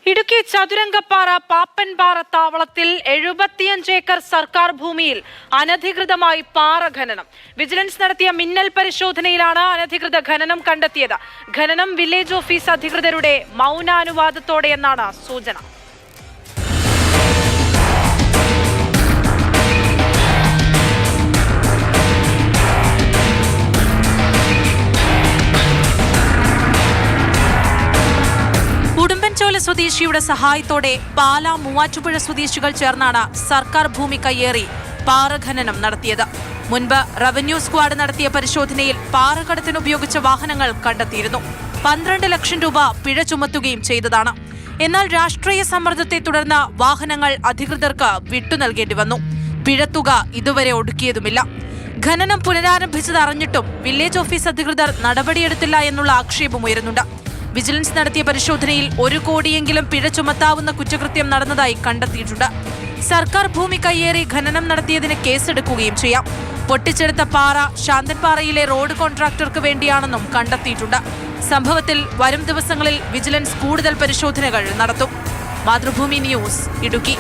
Idukki Chathurangappara പാപ്പൻപാറ താവളത്തിൽ 75 acre സർക്കാർ ഭൂമിയിൽ അനധികൃതമായി പാറ ഖനനം. വിജിലൻസ് നടത്തിയ മിന്നൽ പരിശോധനയിലാണ് അനധികൃത ഖനനം കണ്ടെത്തിയത്. ഖനനം വില്ലേജ് ഓഫീസ് അധികൃതരുടെ മൗനാനുവാദത്തോടെയെന്നാണ് സൂചന. ഉടുമ്പൻചോല സ്വദേശിയുടെ സഹായത്തോടെ പാലാ മൂവാറ്റുപുഴ സ്വദേശികൾ ചേർന്നാണ് സർക്കാർ ഭൂമി കയ്യേറി പാറ ഖനനം നടത്തിയത്. മുൻപ് റവന്യൂ സ്ക്വാഡ് നടത്തിയ പരിശോധനയിൽ പാറകടത്തിന് ഉപയോഗിച്ച വാഹനങ്ങൾ കണ്ടെത്തിയിരുന്നു. 12 ലക്ഷം രൂപ പിഴ ചുമത്തുകയും ചെയ്തതാണ്. എന്നാൽ രാഷ്ട്രീയ സമ്മർദ്ദത്തെ തുടർന്ന് വാഹനങ്ങൾ അധികൃതർക്ക് വിട്ടു നൽകേണ്ടി വന്നു. പിഴത്തുക ഇതുവരെ ഒടുക്കിയതുമില്ല. ഖനനം പുനരാരംഭിച്ചത് അറിഞ്ഞിട്ടും വില്ലേജ് ഓഫീസ് അധികൃതർ നടപടിയെടുത്തില്ല എന്നുള്ള ആക്ഷേപം ഉയരുന്നുണ്ട്. വിജിലൻസ് നടത്തിയ പരിശോധനയിൽ 1 കോടിയെങ്കിലും പിഴ ചുമത്താവുന്ന കുറ്റകൃത്യം നടന്നതായി കണ്ടെത്തിയിട്ടുണ്ട്. സർക്കാർ ഭൂമി കയ്യേറി ഖനനം നടത്തിയതിന് കേസെടുക്കുകയും ചെയ്യാം. പൊട്ടിച്ചെടുത്ത പാറ ശാന്തൻപാറയിലെ റോഡ് കോൺട്രാക്ടർക്ക് വേണ്ടിയാണെന്നും കണ്ടെത്തിയിട്ടുണ്ട്. സംഭവത്തിൽ വരും ദിവസങ്ങളിൽ വിജിലൻസ് കൂടുതൽ പരിശോധനകൾ നടത്തും. മാതൃഭൂമി ന്യൂസ്, ഇടുക്കി.